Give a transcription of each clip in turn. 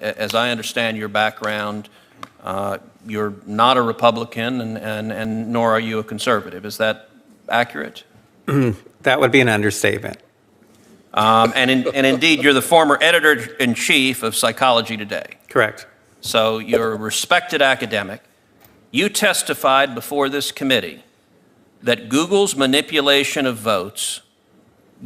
As I understand your background, you're not a Republican and nor are you a conservative. Is that accurate? That would be an understatement. And indeed, you're the former editor-in-chief of Psychology Today. Correct. So you're a respected academic. You testified before this committee that Google's manipulation of votes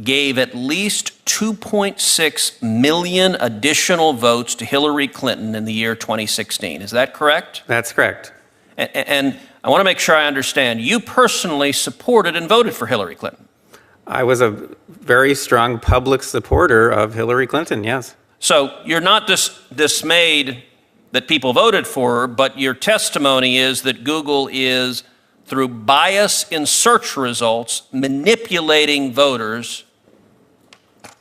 gave at least 2.6 million additional votes to Hillary Clinton in the year 2016. Is that correct? That's correct. And I want to make sure I understand. You personally supported and voted for Hillary Clinton. I was a very strong public supporter of Hillary Clinton, yes. So you're not dismayed that people voted for her, but your testimony is that Google is, through bias in search results, manipulating voters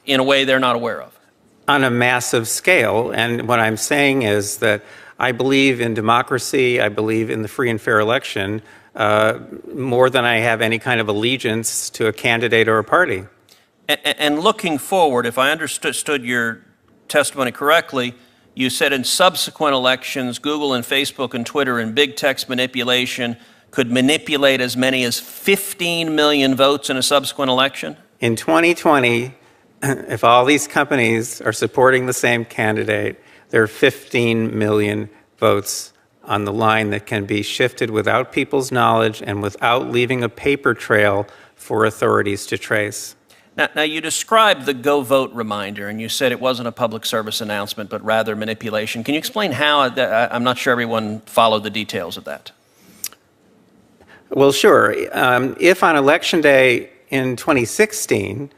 in a way they're not aware of. On a massive scale. And what I'm saying is that I believe in democracy, I believe in the free and fair election, more than I have any kind of allegiance to a candidate or a party. And looking forward, if I understood your testimony correctly, you said in subsequent elections, Google and Facebook and Twitter and big text manipulation could manipulate as many as 15 million votes in a subsequent election? In 2020, if all these companies are supporting the same candidate, there are 15 million votes on the line that can be shifted without people's knowledge and without leaving a paper trail for authorities to trace. Now, you described the Go Vote reminder, and you said it wasn't a public service announcement, but rather manipulation. Can you explain how? I'm not sure everyone followed the details of that. Well, sure. If on Election Day in 2016,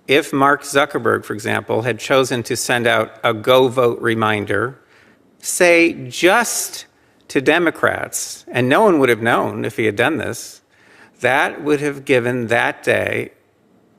if Mark Zuckerberg, for example, had chosen to send out a Go Vote reminder, say just to Democrats, and no one would have known if he had done this, that would have given that day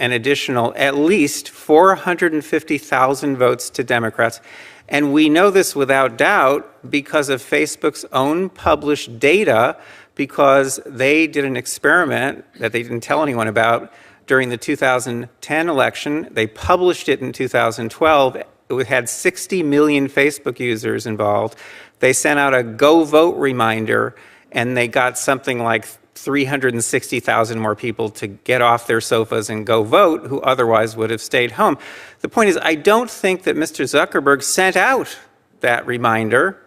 an additional at least 450,000 votes to Democrats. And we know this without doubt because of Facebook's own published data, because they did an experiment that they didn't tell anyone about during the 2010 election. They published it in 2012. It had 60 million Facebook users involved. They sent out a Go Vote reminder, and they got something like 360,000 more people to get off their sofas and go vote who otherwise would have stayed home. The point is, I don't think that Mr. Zuckerberg sent out that reminder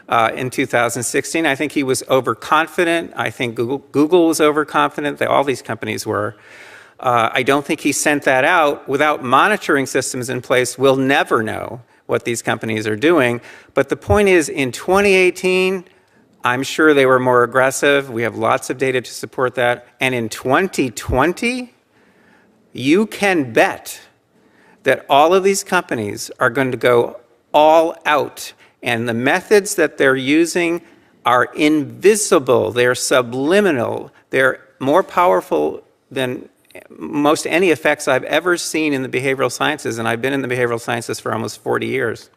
in 2016. I think he was overconfident. I think Google was overconfident. All these companies were. I don't think he sent that out. Without monitoring systems in place, we'll never know what these companies are doing. But the point is, in 2018, I'm sure they were more aggressive. We have lots of data to support that. And in 2020, you can bet that all of these companies are going to go all out. And the methods that they're using are invisible. They're subliminal. They're more powerful than most any effects I've ever seen in the behavioral sciences. And I've been in the behavioral sciences for almost 40 years.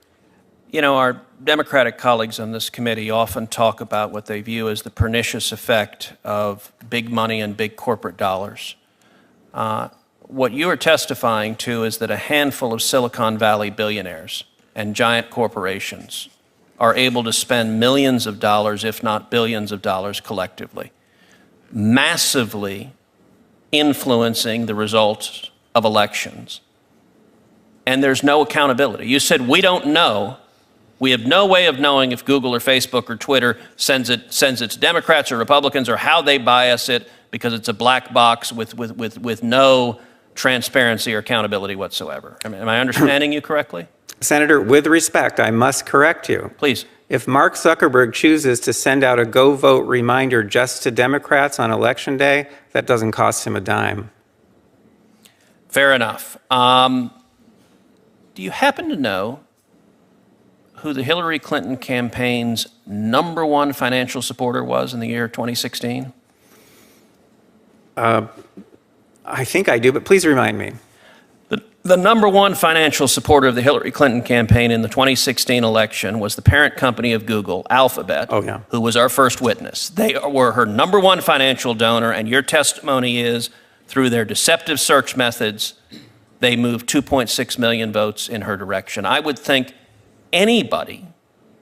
You know, our Democratic colleagues on this committee often talk about what they view as the pernicious effect of big money and big corporate dollars. What you are testifying to is that a handful of Silicon Valley billionaires and giant corporations are able to spend millions of dollars, if not billions of dollars collectively, massively influencing the results of elections. And there's no accountability. You said, we don't know. We have no way of knowing if Google or Facebook or Twitter sends it to Democrats or Republicans, or how they bias it, because it's a black box with no transparency or accountability whatsoever. Am I understanding you correctly? Senator, with respect, I must correct you. Please. If Mark Zuckerberg chooses to send out a Go Vote reminder just to Democrats on Election Day, that doesn't cost him a dime. Fair enough. Do you happen to know who the Hillary Clinton campaign's #1 financial supporter was in the year 2016? I think I do, but please remind me. The #1 financial supporter of the Hillary Clinton campaign in the 2016 election was the parent company of Google, Alphabet, who was our first witness. They were her #1 financial donor, and your testimony is, through their deceptive search methods, they moved 2.6 million votes in her direction. I would think anybody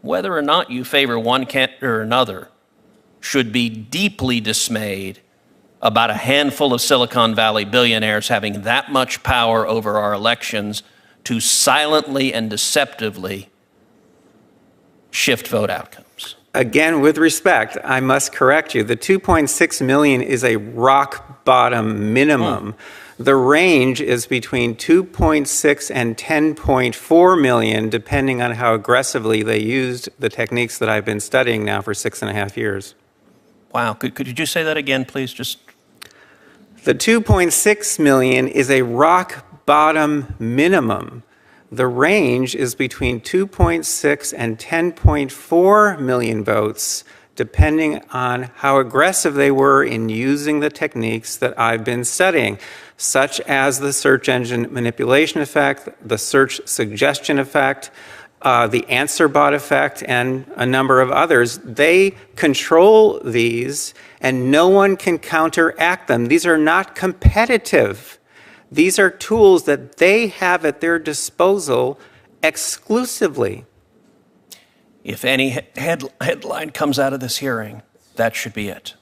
whether or not you favor one candidate or another, should be deeply dismayed about a handful of Silicon Valley billionaires having that much power over our elections to silently and deceptively shift vote outcomes. Again, with respect, I must correct you. The 2.6 million is a rock bottom minimum. The range is between 2.6 and 10.4 million, depending on how aggressively they used the techniques that I've been studying now for 6.5 years. Wow. Could you just say that again, please? The 2.6 million is a rock bottom minimum. The range is between 2.6 and 10.4 million votes, depending on how aggressive they were in using the techniques that I've been studying, such as the search engine manipulation effect, the search suggestion effect, the answer bot effect, and a number of others. They control these, and no one can counteract them. These are not competitive. These are tools that they have at their disposal exclusively. If any headline comes out of this hearing, that should be it.